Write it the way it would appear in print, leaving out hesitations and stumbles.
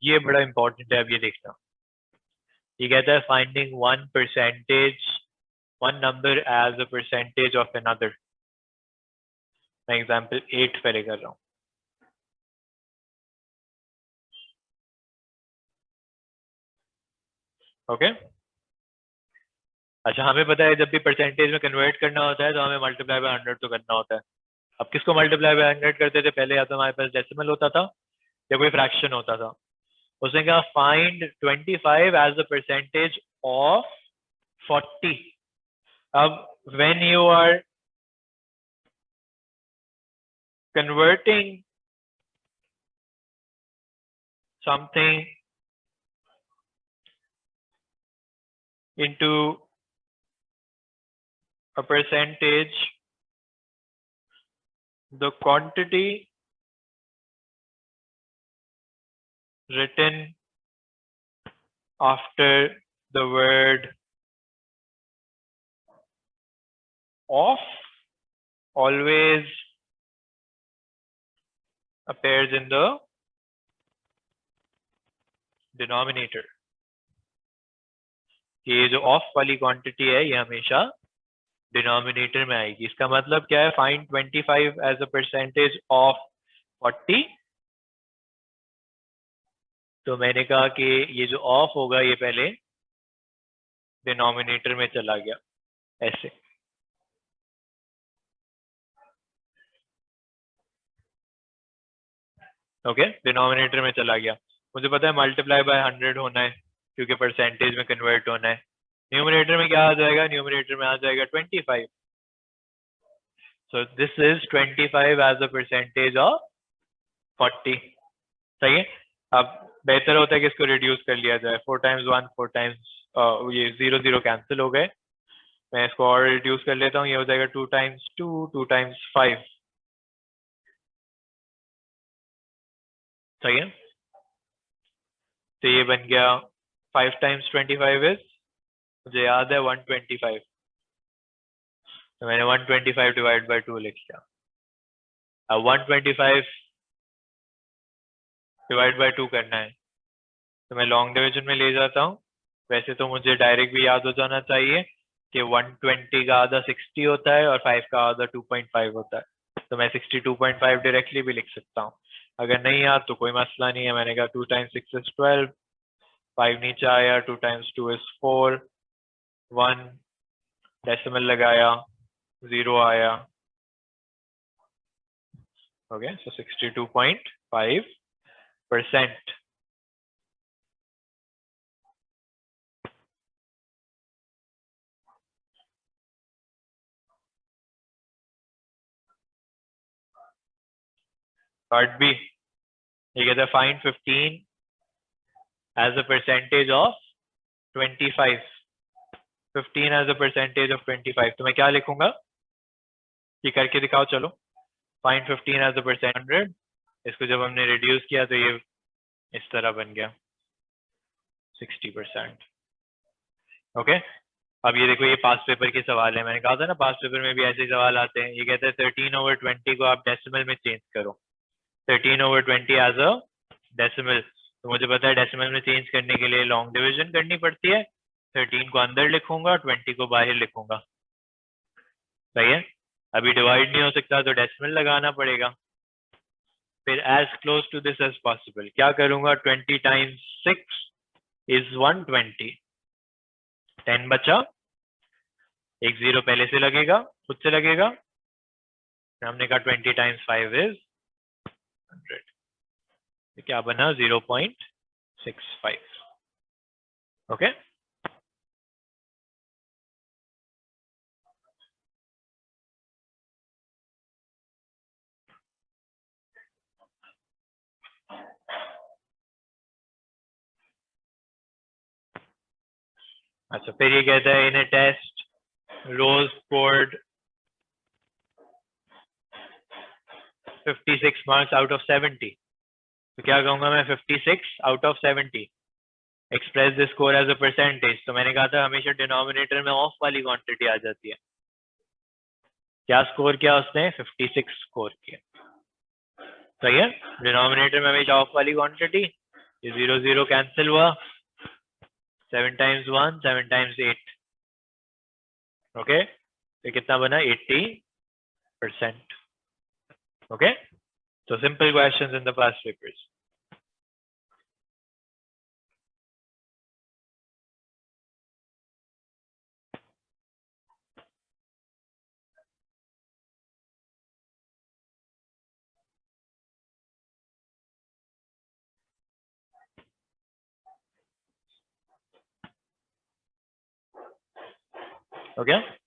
ये बड़ा इंपॉर्टेंट है, अब ये देखना। ये कहता है finding one number as a percentage of another. मैं एग्जांपल 8 पहले कर रहा हूँ। ओके अच्छा, हमें पता है जब भी परसेंटेज में कन्वर्ट करना होता है तो हमें मल्टीप्लाई बाय 100 तो करना होता है। अब किसको मल्टीप्लाई बाय 100 करते थे? पहले या तो हमारे पास डेसिमल होता था या कोई फ्रैक्शन होता था। उसने कहा find 25 as the percentage of 40। अब when you are converting something into a percentage, the quantity written after the word of always appears in the denominator। ये जो ऑफ वाली क्वांटिटी है ये हमेशा डिनोमिनेटर में आएगी। इसका मतलब क्या है? Find 25 as a percentage of 40। तो मैंने कहा कि ये जो ऑफ होगा ये पहले डिनोमिनेटर में चला गया ऐसे। ओके डिनोमिनेटर में चला गया। मुझे पता है मल्टीप्लाई बाय 100 होना है क्योंकि परसेंटेज में कन्वर्ट होना है। न्यूमरेटर में क्या आ जाएगा? न्यूमरेटर में आ जाएगा 25। So this is 25 as a percentage of 40। सही है। अब बेहतर होता है कि इसको रिड्यूस कर लिया जाए। 4 टाइम्स 1 4 टाइम्स ये 0 0 कैंसिल हो गए। मैं इसको और रिड्यूस कर लेता हूँ। ये हो जाएगा 2 टाइम्स 2 2 टाइम्स 5। सही है। तो ये बन गया 5 टाइम्स 25 इज, मुझे याद है 125। तो मैंने 125 डिवाइड बाय 2 लिख लिया। अब 125 डिवाइड बाय 2 करना है तो मैं लॉन्ग डिवीजन में ले जाता हूँ। वैसे तो मुझे डायरेक्ट भी याद हो जाना चाहिए कि 120 का आधा 60 होता है और 5 का आधा 2.5 होता है। तो मैं 62.5 डायरेक्टली भी लिख सकता हूँ। अगर नहीं याद तो कोई मसला नहीं है। मैंने कहा 2 टाइम्स 6 इज 12, 5 नीचे आया, 2 टाइम्स 2 इज 4, 1 डेसिमल लगाया, 0 आया। Okay so 62.5%। पार्ट बी ये कहता है find 15 as a percentage of 25। 15 as a percentage of 25। तो मैं क्या लिखूंगा? ये करके दिखाओ चलो। Find 15 as a percent 100। इसको जब हमने रिड्यूस किया तो ये इस तरह बन गया 60%। ओके अब ये देखो, ये पास पेपर के सवाल है। मैंने कहा था ना पास पेपर में भी ऐसे ही सवाल आते हैं। ये कहते हैं 13/20 को आप डेसिमल में चेंज करो। 13/20 एज अ डेसिमल। तो मुझे पता है डेसिमल में चेंज करने के लिए लॉन्ग डिवीजन करनी पड़ती है। 13 को अंदर लिखूंगा, 20 को बाहर लिखूंगा। सही है। अभी डिवाइड नहीं हो सकता तो डेसिमल लगाना पड़ेगा। फिर as close to this as possible क्या करूंगा? 20 टाइम्स 6 इज 120। 10 बचा, एक 0 पहले से लगेगा, खुद से लगेगा। हमने कहा 20 टाइम्स 5 इज 100। तो क्या बना? 0.65। ओके अच्छा फिर ये कहता है in a test Rose scored 56 marks out of 70। तो क्या कहूंगा मैं? 56 out of 70। Express the score as a percentage. तो मैंने कहा था हमेशा डिनोमिनेटर में ऑफ वाली क्वांटिटी आ जाती है। क्या स्कोर किया उसने? 56 स्कोर किया। सही है। डिनोमिनेटर में हमेशा ऑफ वाली क्वांटिटी, ये 0 0 कैंसिल हुआ, 7 times 1 7 times 8, ओके, तो कितना बना 80%, okay. So simple questions in the past papers. Okay.